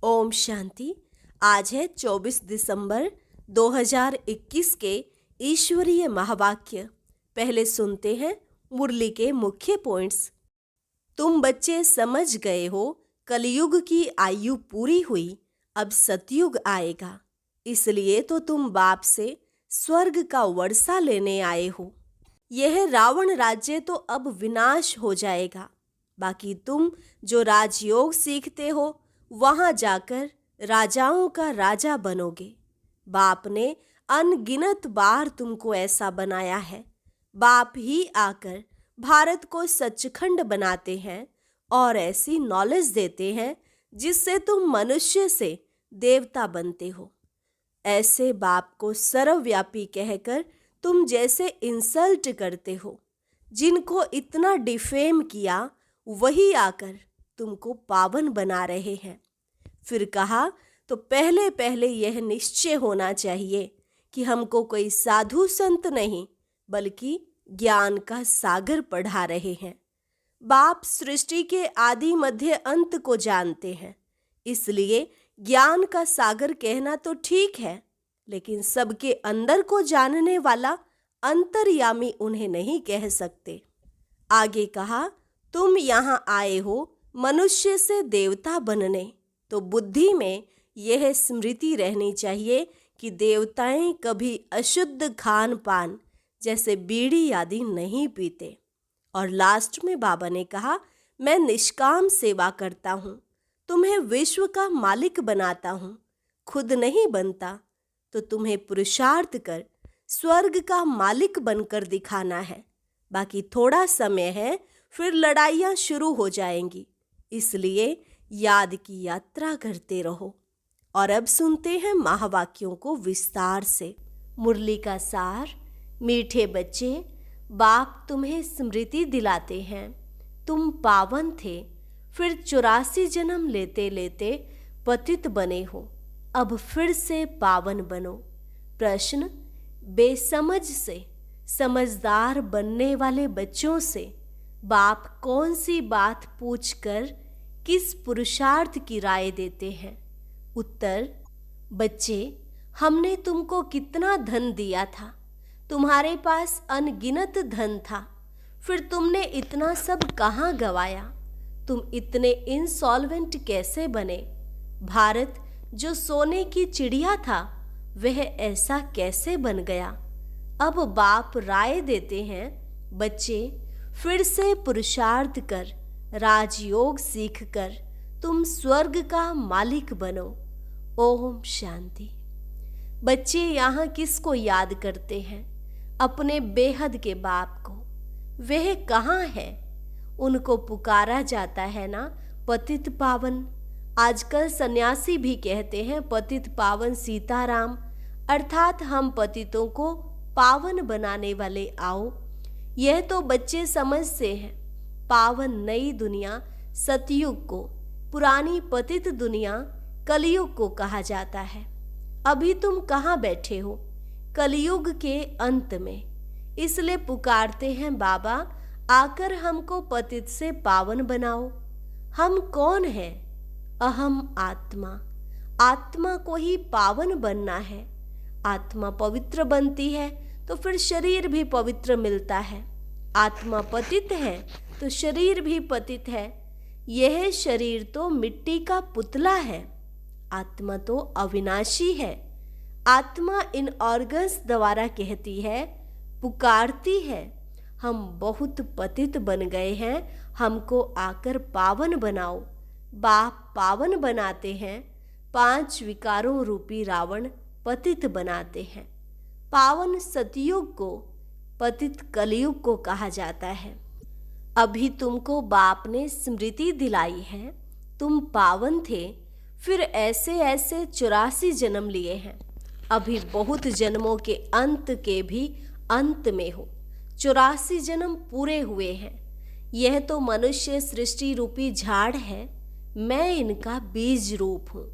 ओम शांति। आज है 24 दिसंबर 2021 के ईश्वरीय महावाक्य। पहले सुनते हैं मुरली के मुख्य पॉइंट्स। तुम बच्चे समझ गए हो, कलयुग की आयु पूरी हुई, अब सतयुग आएगा। इसलिए तो तुम बाप से स्वर्ग का वर्षा लेने आए हो। यह रावण राज्य तो अब विनाश हो जाएगा। बाकी तुम जो राजयोग सीखते हो, वहां जाकर राजाओं का राजा बनोगे। बाप ने अनगिनत बार तुमको ऐसा बनाया है। बाप ही आकर भारत को सचखंड बनाते हैं और ऐसी नॉलेज देते हैं जिससे तुम मनुष्य से देवता बनते हो। ऐसे बाप को सर्वव्यापी कहकर तुम जैसे इंसल्ट करते हो। जिनको इतना डिफेम किया, वही आकर तुमको पावन बना रहे हैं। फिर कहा तो पहले पहले यह निश्चय होना चाहिए कि हमको कोई साधु संत नहीं बल्कि ज्ञान का सागर पढ़ा रहे हैं। बाप सृष्टि के आदि मध्य अंत को जानते हैं, इसलिए ज्ञान का सागर कहना तो ठीक है, लेकिन सबके अंदर को जानने वाला अंतर्यामी उन्हें नहीं कह सकते। आगे कहा, तुम यहाँ आए हो मनुष्य से देवता बनने, तो बुद्धि में यह स्मृति रहनी चाहिए कि देवताएं कभी अशुद्ध खान पान जैसे बीड़ी आदि नहीं पीते। और लास्ट में बाबा ने कहा, मैं निष्काम सेवा करता हूँ, तुम्हें विश्व का मालिक बनाता हूँ, खुद नहीं बनता, तो तुम्हें पुरुषार्थ कर स्वर्ग का मालिक बनकर दिखाना है। बाकी थोड़ा समय है, फिर लड़ाइयाँ शुरू हो जाएंगी, इसलिए याद की यात्रा करते रहो। और अब सुनते हैं महावाक्यों को विस्तार से। मुरली का सार। मीठे बच्चे, बाप तुम्हें स्मृति दिलाते हैं, तुम पावन थे, फिर 84 जन्म लेते लेते पतित बने हो, अब फिर से पावन बनो। प्रश्न, बेसमझ से समझदार बनने वाले बच्चों से बाप कौन सी बात पूछकर किस पुरुषार्थ की राय देते हैं? उत्तर, बच्चे, हमने तुमको कितना धन दिया था, तुम्हारे पास अनगिनत धन था, फिर तुमने इतना सब कहाँ गवाया? तुम इतने इंसॉल्वेंट कैसे बने? भारत जो सोने की चिड़िया था, वह ऐसा कैसे बन गया? अब बाप राय देते हैं, बच्चे, फिर से पुरुषार्थ कर, राजयोग सीखकर तुम स्वर्ग का मालिक बनो। ओम शांति। बच्चे यहाँ किसको याद करते हैं? अपने बेहद के बाप को। वह कहाँ है? उनको पुकारा जाता है ना, पतित पावन। आजकल सन्यासी भी कहते हैं पतित पावन सीताराम, अर्थात हम पतितों को पावन बनाने वाले आओ। यह तो बच्चे समझते हैं। पावन नई दुनिया सतयुग को, पुरानी पतित दुनिया कलयुग को कहा जाता है। अभी तुम कहाँ बैठे हो? कलयुग के अंत में। इसलिए पुकारते हैं, बाबा आकर हमको पतित से पावन बनाओ। हम कौन हैं? अहम आत्मा। आत्मा को ही पावन बनना है। आत्मा पवित्र बनती है तो फिर शरीर भी पवित्र मिलता है। आत्मा पतित है तो शरीर भी पतित है। यह शरीर तो मिट्टी का पुतला है, आत्मा तो अविनाशी है। आत्मा इन ऑर्गन्स द्वारा कहती है, पुकारती है, हम बहुत पतित बन गए हैं, हमको आकर पावन बनाओ। बाप पावन बनाते हैं, 5 विकारों रूपी रावण पतित बनाते हैं। पावन सतयुग को, पतित कलयुग को कहा जाता है। अभी तुमको बाप ने स्मृति दिलाई है, तुम पावन थे, फिर ऐसे ऐसे 84 जन्म लिए हैं। अभी बहुत जन्मों के अंत के भी अंत में हो। 84 जन्म पूरे हुए हैं। यह तो मनुष्य सृष्टि रूपी झाड़ है, मैं इनका बीज रूप हूँ।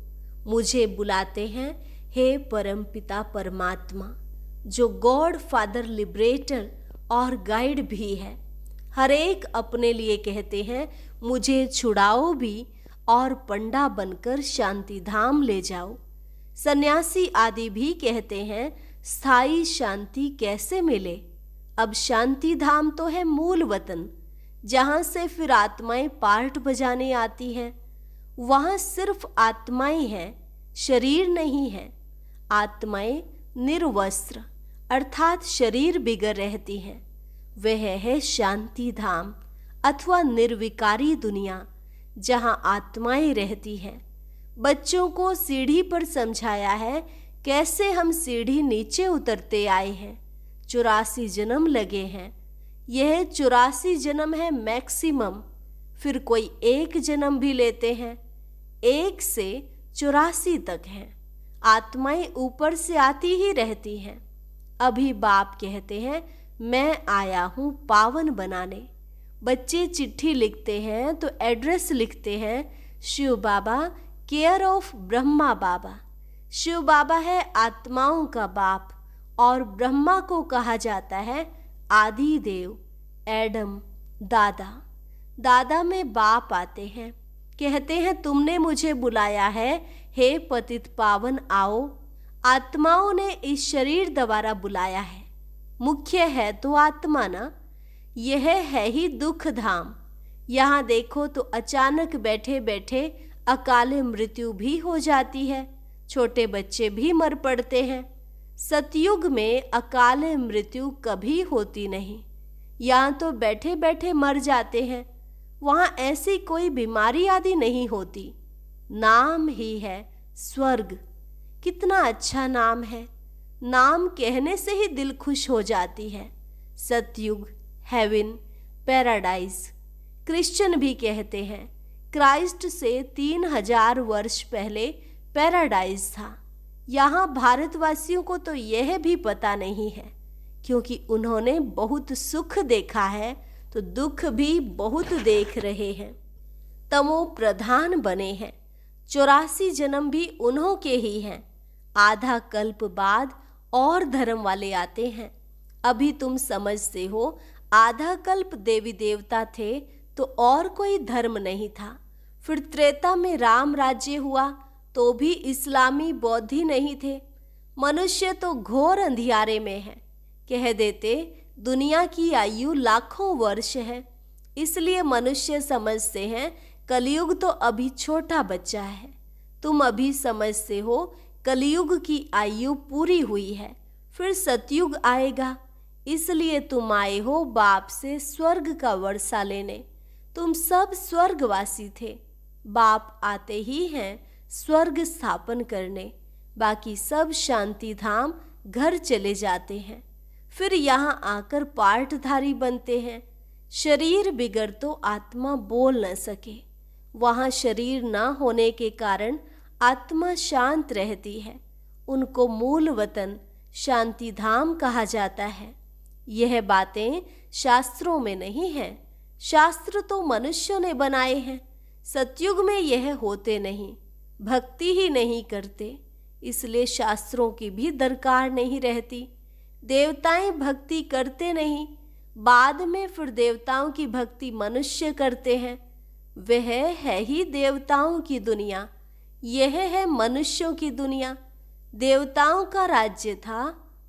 मुझे बुलाते हैं, हे परम पिता परमात्मा, जो गॉड फादर लिबरेटर और गाइड भी है। हर एक अपने लिए कहते हैं, मुझे छुड़ाओ भी और पंडा बनकर शांति धाम ले जाओ। सन्यासी आदि भी कहते हैं स्थायी शांति कैसे मिले। अब शांति धाम तो है मूल वतन, जहां से फिर आत्माएं पार्ट बजाने आती हैं। वहां सिर्फ आत्माएं हैं, शरीर नहीं है। आत्माएं निर्वस्त्र अर्थात शरीर बिगर रहती हैं। वह है शांति धाम अथवा निर्विकारी दुनिया, जहां आत्माएं रहती हैं। बच्चों को सीढ़ी पर समझाया है कैसे हम सीढ़ी नीचे उतरते आए हैं। 84 जन्म लगे हैं। यह 84 जन्म है मैक्सिमम। फिर कोई एक जन्म भी लेते हैं। 1 से 84 तक हैं। आत्माएं ऊपर से आती ही रहती हैं। अभी बाप कहते हैं मैं आया हूँ पावन बनाने। बच्चे चिट्ठी लिखते हैं तो एड्रेस लिखते हैं शिव बाबा, केयर ऑफ ब्रह्मा बाबा। शिव बाबा है आत्माओं का बाप और ब्रह्मा को कहा जाता है आदि देव, एडम, दादा। दादा में बाप आते हैं, कहते हैं तुमने मुझे बुलाया है, हे पतित पावन आओ। आत्माओं ने इस शरीर द्वारा बुलाया है। मुख्य है तो आत्मा ना। यह है ही दुख धाम। यहाँ देखो तो अचानक बैठे बैठे अकाले मृत्यु भी हो जाती है। छोटे बच्चे भी मर पड़ते हैं। सतयुग में अकाले मृत्यु कभी होती नहीं। यहाँ तो बैठे बैठे मर जाते हैं। वहाँ ऐसी कोई बीमारी आदि नहीं होती। नाम ही है स्वर्ग। कितना अच्छा नाम है। नाम कहने से ही दिल खुश हो जाती है। सतयुग, हेवन, पैराडाइज। क्रिश्चियन भी कहते हैं क्राइस्ट से 3000 वर्ष पहले पैराडाइज था। यहाँ भारतवासियों को तो यह भी पता नहीं है, क्योंकि उन्होंने बहुत सुख देखा है तो दुख भी बहुत देख रहे हैं। तमो प्रधान बने हैं। 84 जन्म भी उन्हों के ही हैं। आधा कल्प बाद और धर्म वाले आते हैं। अभी तुम समझते हो आधा कल्प देवी देवता थे तो और कोई धर्म नहीं था। फिर त्रेता में राम राज्य हुआ तो भी इस्लामी बौद्धि नहीं थे। मनुष्य तो घोर अंधियारे में है। कह देते दुनिया की आयु लाखों वर्ष है, इसलिए मनुष्य समझते हैं कलयुग तो अभी छोटा बच्चा है। तुम अभी समझते हो कलयुग की आयु पूरी हुई है, फिर सतयुग आएगा। इसलिए तुम आए हो बाप से स्वर्ग का वर्षा लेने। तुम सब स्वर्गवासी थे। बाप आते ही हैं स्वर्ग स्थापन करने। बाकी सब शांति धाम घर चले जाते हैं। फिर यहाँ आकर पार्टधारी बनते हैं। शरीर बिगड़ तो आत्मा बोल न सके। वहाँ शरीर न होने के कारण आत्मा शांत रहती है। उनको मूल वतन शांति धाम कहा जाता है। यह बातें शास्त्रों में नहीं हैं। शास्त्र तो मनुष्यों ने बनाए हैं। सतयुग में यह होते नहीं, भक्ति ही नहीं करते, इसलिए शास्त्रों की भी दरकार नहीं रहती। देवताएं भक्ति करते नहीं, बाद में फिर देवताओं की भक्ति मनुष्य करते हैं। वह है ही देवताओं की दुनिया, यह है मनुष्यों की दुनिया। देवताओं का राज्य था,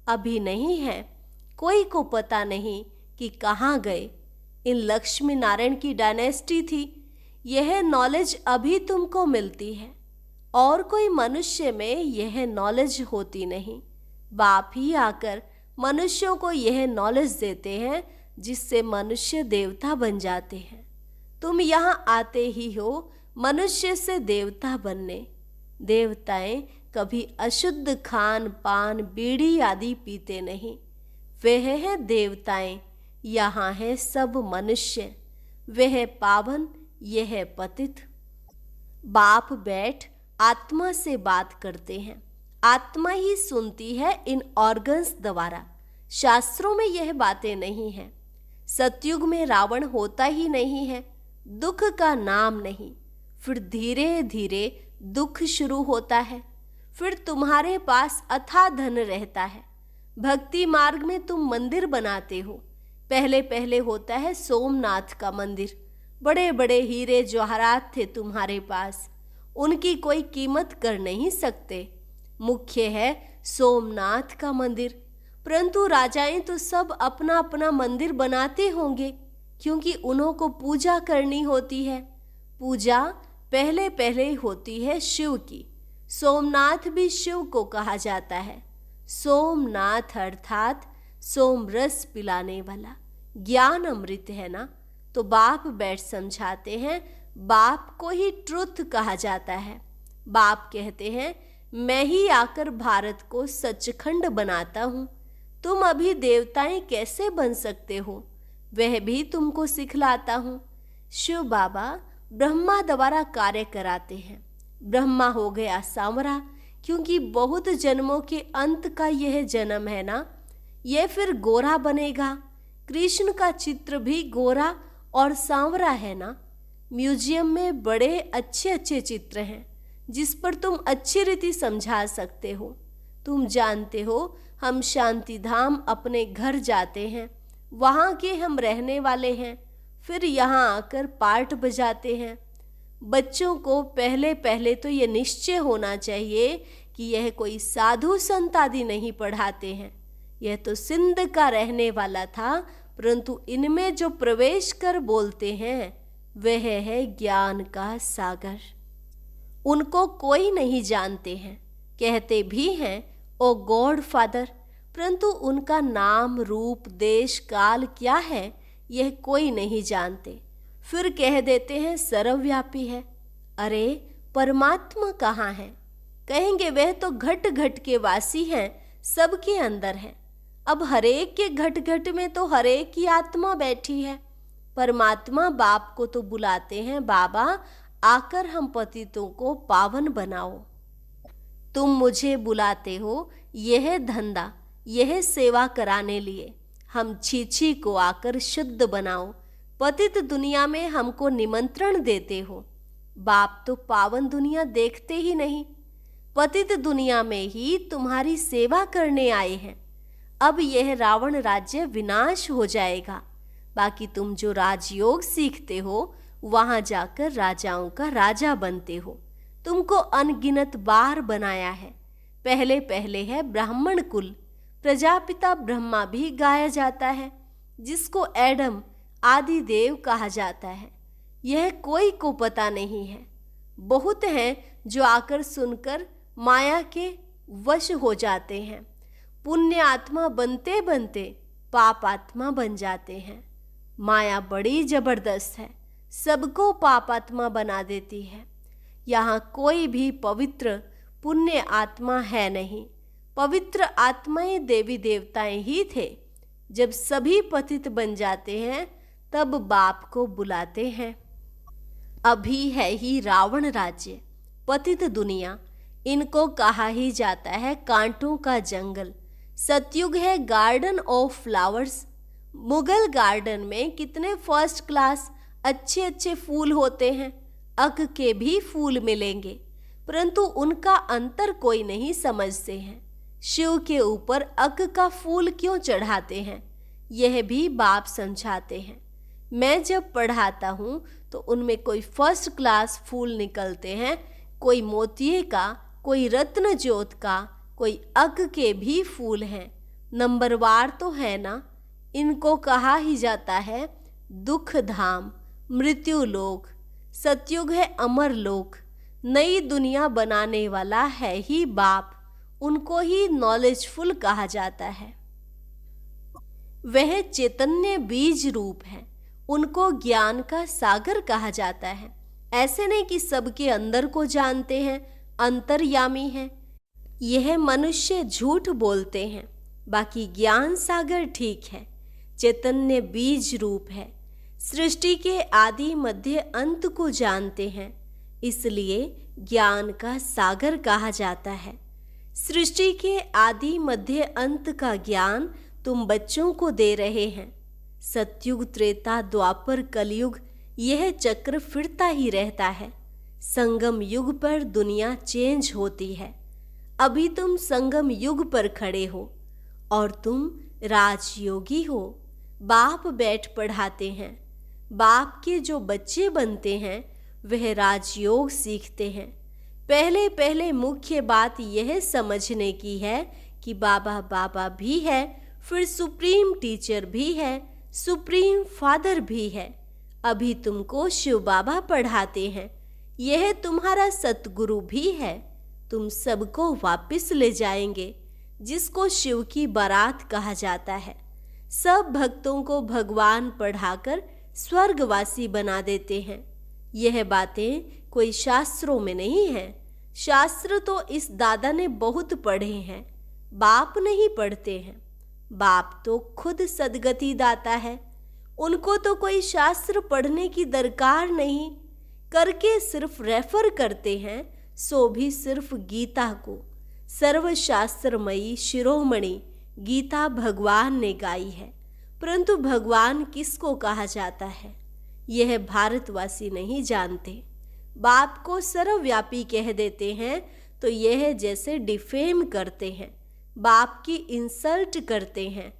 अभी नहीं है। कोई को पता नहीं कि कहाँ गए। इन लक्ष्मी नारायण की डायनेस्टी थी। यह नॉलेज अभी तुमको मिलती है, और कोई मनुष्य में यह नॉलेज होती नहीं। बाप ही आकर मनुष्यों को यह नॉलेज देते हैं, जिससे मनुष्य देवता बन जाते हैं। तुम यहाँ आते ही हो मनुष्य से देवता बनने। देवताएं कभी अशुद्ध खान पान बीड़ी आदि पीते नहीं। वह है देवताएं, यहाँ है सब मनुष्य। वह पावन, यह पतित। बाप बैठ आत्मा से बात करते हैं। आत्मा ही सुनती है इन ऑर्गन्स द्वारा। शास्त्रों में यह बातें नहीं हैं। सतयुग में रावण होता ही नहीं है, दुख का नाम नहीं। फिर धीरे धीरे दुख शुरू होता है। फिर तुम्हारे पास अथाह धन रहता है। भक्ति मार्ग में तुम मंदिर बनाते हो। पहले पहले होता है सोमनाथ का मंदिर, बड़े बड़े हीरे जवाहरात थे तुम्हारे पास, उनकी कोई कीमत कर नहीं सकते। मुख्य है सोमनाथ का मंदिर, परंतु राजाएं तो सब अपना अपना मंदिर बनाते होंगे, क्योंकि उन्हों को पूजा करनी होती है। पूजा पहले पहले होती है शिव की। सोमनाथ भी शिव को कहा जाता है। सोमनाथ अर्थात सोम रस पिलाने वाला, ज्ञान अमृत है ना। तो बाप बैठ समझाते हैं, बाप को ही ट्रुथ कहा जाता है। बाप कहते हैं, मैं ही आकर भारत को सचखंड बनाता हूँ। तुम अभी देवताएं कैसे बन सकते हो, वह भी तुमको सिखलाता हूँ। शिव बाबा ब्रह्मा द्वारा कार्य कराते हैं। ब्रह्मा हो गया सांवरा, क्योंकि बहुत जन्मों के अंत का यह जन्म है ना। यह फिर गोरा बनेगा। कृष्ण का चित्र भी गोरा और सांवरा है ना। म्यूजियम में बड़े अच्छे अच्छे चित्र हैं, जिस पर तुम अच्छी रीति समझा सकते हो। तुम जानते हो, हम शांति धाम अपने घर जाते हैं, वहाँ के हम रहने वाले हैं, फिर यहाँ आकर पाठ बजाते हैं। बच्चों को पहले पहले तो ये निश्चय होना चाहिए कि यह कोई साधु संत आदि नहीं पढ़ाते हैं। यह तो सिंध का रहने वाला था, परंतु इनमें जो प्रवेश कर बोलते हैं वह है ज्ञान का सागर। उनको कोई नहीं जानते हैं, कहते भी हैं ओ गॉड फादर, परंतु उनका नाम रूप देश काल क्या है यह कोई नहीं जानते। फिर कह देते हैं सर्वव्यापी है। अरे परमात्मा कहाँ है? कहेंगे वह तो घट घट के वासी हैं, सबके अंदर है। अब हरेक के घट घट में तो हरेक की आत्मा बैठी है। परमात्मा बाप को तो बुलाते हैं, बाबा आकर हम पतितों को पावन बनाओ। तुम मुझे बुलाते हो यह धंधा, यह सेवा कराने लिए। हम छी को आकर शुद्ध बनाओ। पतित दुनिया में हमको निमंत्रण देते हो। बाप तो पावन दुनिया देखते ही नहीं, पतित दुनिया में ही तुम्हारी सेवा करने आए हैं। अब यह रावण राज्य विनाश हो जाएगा। बाकी तुम जो राजयोग सीखते हो, वहां जाकर राजाओं का राजा बनते हो। तुमको अनगिनत बार बनाया है। पहले पहले है ब्राह्मण कुल, प्रजापिता ब्रह्मा भी गाया जाता है, जिसको एडम आदि देव कहा जाता है। यह कोई को पता नहीं है। बहुत हैं जो आकर सुनकर माया के वश हो जाते हैं। पुण्य आत्मा बनते बनते पाप आत्मा बन जाते हैं। माया बड़ी जबरदस्त है, सबको पाप आत्मा बना देती है। यहाँ कोई भी पवित्र पुण्य आत्मा है नहीं। पवित्र आत्माएं देवी देवताएं ही थे। जब सभी पतित बन जाते हैं तब बाप को बुलाते हैं। अभी है ही रावण राज्य, पतित दुनिया, इनको कहा ही जाता है कांटों का जंगल। सतयुग है garden of flowers. Mughal garden में कितने फर्स्ट क्लास अच्छे अच्छे फूल होते हैं। अक के भी फूल मिलेंगे, परंतु उनका अंतर कोई नहीं समझते हैं। शिव के ऊपर अक का फूल क्यों चढ़ाते हैं, यह भी बाप समझाते हैं। मैं जब पढ़ाता हूँ तो उनमें कोई फर्स्ट क्लास फूल निकलते हैं, कोई मोतिये का, कोई रत्न ज्योत का, कोई अक के भी फूल हैं। नंबरवार तो है ना। इनको कहा ही जाता है दुख धाम, मृत्यु लोक। सतयुग है अमर लोक। नई दुनिया बनाने वाला है ही बाप, उनको ही नॉलेजफुल कहा जाता है। वह चैतन्य बीज रूप है, उनको ज्ञान का सागर कहा जाता है। ऐसे नहीं कि सबके अंदर को जानते हैं, अंतर्यामी हैं। यह मनुष्य झूठ बोलते हैं, बाकी ज्ञान सागर ठीक है। चैतन्य बीज रूप है, सृष्टि के आदि मध्य अंत को जानते हैं, इसलिए ज्ञान का सागर कहा जाता है। सृष्टि के आदि मध्य अंत का ज्ञान तुम बच्चों को दे रहे हैं। सतयुग त्रेता द्वापर कलयुग यह चक्र फिरता ही रहता है। संगम युग पर दुनिया चेंज होती है। अभी तुम संगम युग पर खड़े हो और तुम राजयोगी हो। बाप बैठ पढ़ाते हैं। बाप के जो बच्चे बनते हैं वह राजयोग सीखते हैं। पहले पहले मुख्य बात यह समझने की है कि बाबा बाबा भी है, फिर सुप्रीम टीचर भी है, सुप्रीम फादर भी है। अभी तुमको शिव बाबा पढ़ाते हैं, यह तुम्हारा सतगुरु भी है। तुम सबको वापस ले जाएंगे, जिसको शिव की बारात कहा जाता है। सब भक्तों को भगवान पढ़ाकर स्वर्गवासी बना देते हैं। यह बातें कोई शास्त्रों में नहीं है। शास्त्र तो इस दादा ने बहुत पढ़े हैं, बाप नहीं पढ़ते हैं। बाप तो खुद सदगति दाता है, उनको तो कोई शास्त्र पढ़ने की दरकार नहीं, करके सिर्फ रेफर करते हैं, सो भी सिर्फ गीता को। सर्वशास्त्रमयी शिरोमणि गीता भगवान ने गाई है, परंतु भगवान किसको कहा जाता है यह भारतवासी नहीं जानते। बाप को सर्वव्यापी कह देते हैं तो यह जैसे डिफेम करते हैं, बाप की इंसल्ट करते हैं,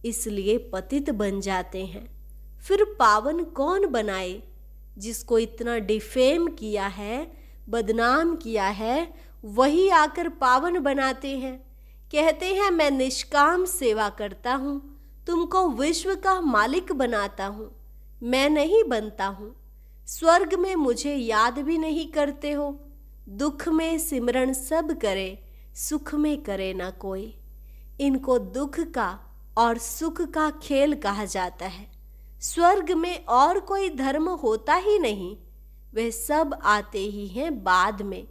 इसलिए पतित बन जाते हैं। फिर पावन कौन बनाए? जिसको इतना डिफेम किया है, बदनाम किया है, वही आकर पावन बनाते हैं। कहते हैं मैं निष्काम सेवा करता हूँ, तुमको विश्व का मालिक बनाता हूँ। मैं नहीं बनता हूँ। स्वर्ग में मुझे याद भी नहीं करते हो। दुख में सिमरन सब करे, सुख में करे ना कोई। इनको दुख का और सुख का खेल कहा जाता है। स्वर्ग में और कोई धर्म होता ही नहीं, वे सब आते ही हैं बाद में।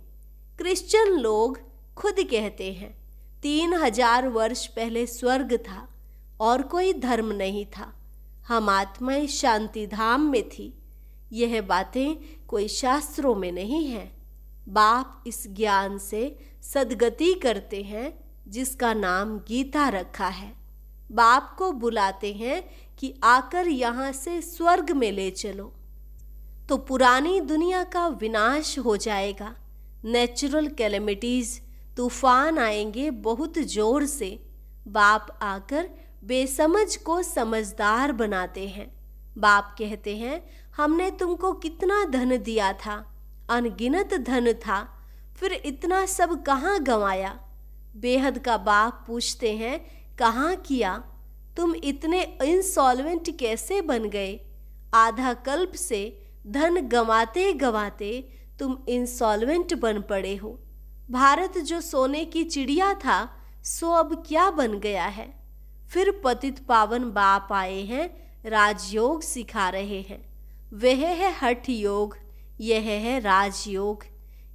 क्रिश्चियन लोग खुद कहते हैं 3000 वर्ष पहले स्वर्ग था और कोई धर्म नहीं था, हम आत्माएं शांति धाम में थी। यह बातें कोई शास्त्रों में नहीं है। बाप इस ज्ञान से सद्गति करते हैं जिसका नाम गीता रखा है। बाप को बुलाते हैं कि आकर यहाँ से स्वर्ग में ले चलो, तो पुरानी दुनिया का विनाश हो जाएगा। नेचुरल कैलेमिटीज, तूफान आएंगे बहुत जोर से। बाप आकर बेसमझ को समझदार बनाते हैं। बाप कहते हैं हमने तुमको कितना धन दिया था, अनगिनत धन था, फिर इतना सब कहाँ गंवाया? बेहद का बाप पूछते हैं कहाँ किया? तुम इतने इंसॉल्वेंट कैसे बन गए? आधा कल्प से धन गंवाते गंवाते तुम इंसॉल्वेंट बन पड़े हो। भारत जो सोने की चिड़िया था सो अब क्या बन गया है? फिर पतित पावन बाप आए हैं, राजयोग सिखा रहे हैं। वह है हठ योग, यह है राजयोग।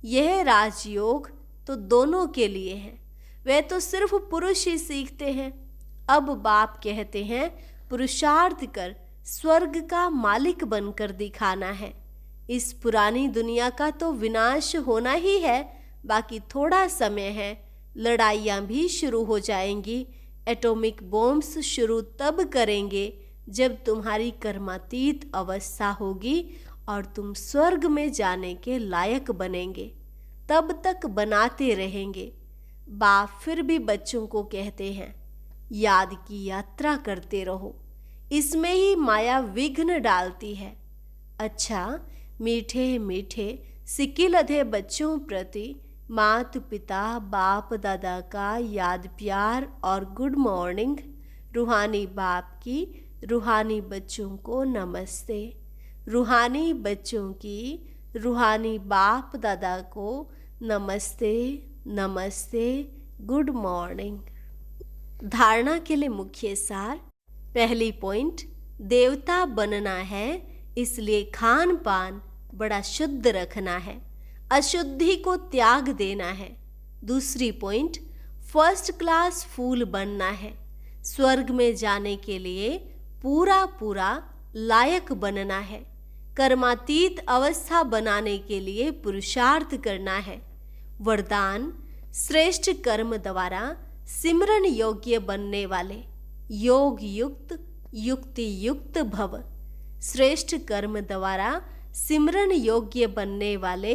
यह राजयोग तो दोनों के लिए है, वे तो सिर्फ पुरुष ही सीखते हैं। अब बाप कहते हैं पुरुषार्थ कर स्वर्ग का मालिक बनकर दिखाना है। इस पुरानी दुनिया का तो विनाश होना ही है, बाकी थोड़ा समय है। लड़ाइयाँ भी शुरू हो जाएंगी। एटॉमिक बॉम्ब्स शुरू तब करेंगे जब तुम्हारी कर्मातीत अवस्था होगी और तुम स्वर्ग में जाने के लायक बनेंगे। तब तक बनाते रहेंगे। बाप फिर भी बच्चों को कहते हैं याद की यात्रा करते रहो, इसमें ही माया विघ्न डालती है। अच्छा, मीठे मीठे सिक्किलधे बच्चों प्रति माता पिता बाप दादा का याद प्यार और गुड मॉर्निंग। रूहानी बाप की रूहानी बच्चों को नमस्ते। रूहानी बच्चों की रूहानी बाप दादा को नमस्ते नमस्ते, गुड मॉर्निंग। धारणा के लिए मुख्य सार। पहली पॉइंट, देवता बनना है इसलिए खान पान बड़ा शुद्ध रखना है, अशुद्धि को त्याग देना है। दूसरी पॉइंट, फर्स्ट क्लास फूल बनना है, स्वर्ग में जाने के लिए पूरा पूरा लायक बनना है। कर्मातीत अवस्था बनाने के लिए पुरुषार्थ करना है। वरदान, श्रेष्ठ कर्म द्वारा सिमरन योग्य बनने वाले, योग युक्त युक्ति युक्त भव। श्रेष्ठ कर्म द्वारा सिमरन योग्य बनने वाले,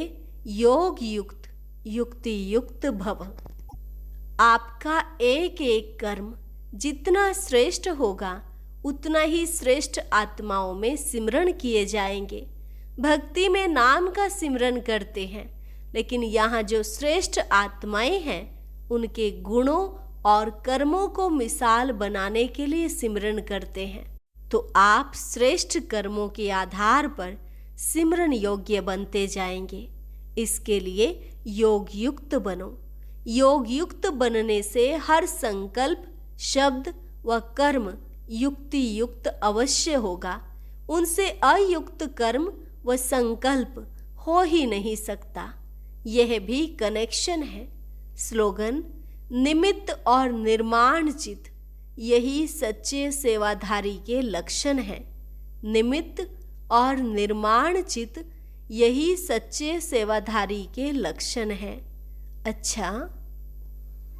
योग युक्त युक्ति युक्त भव। आपका एक एक कर्म जितना श्रेष्ठ होगा उतना ही श्रेष्ठ आत्माओं में सिमरण किए जाएंगे। भक्ति में नाम का सिमरन करते हैं, लेकिन यहाँ जो श्रेष्ठ आत्माएं हैं उनके गुणों और कर्मों को मिसाल बनाने के लिए सिमरन करते हैं। तो आप श्रेष्ठ कर्मों के आधार पर सिमरन योग्य बनते जाएंगे। इसके लिए योग युक्त बनो। योग युक्त बनने से हर संकल्प, शब्द व कर्म युक्ति युक्त अवश्य होगा। उनसे अयुक्त कर्म व संकल्प हो ही नहीं सकता। यह भी कनेक्शन है। स्लोगन: निमित्त और निर्माण चित, यही सच्चे सेवाधारी के लक्षण है। निमित्त और निर्माण चित, यही सच्चे सेवाधारी के लक्षण है। अच्छा,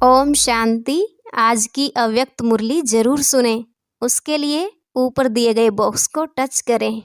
ओम शांति। आज की अव्यक्त मुरली जरूर सुने। उसके लिए ऊपर दिए गए बॉक्स को टच करें।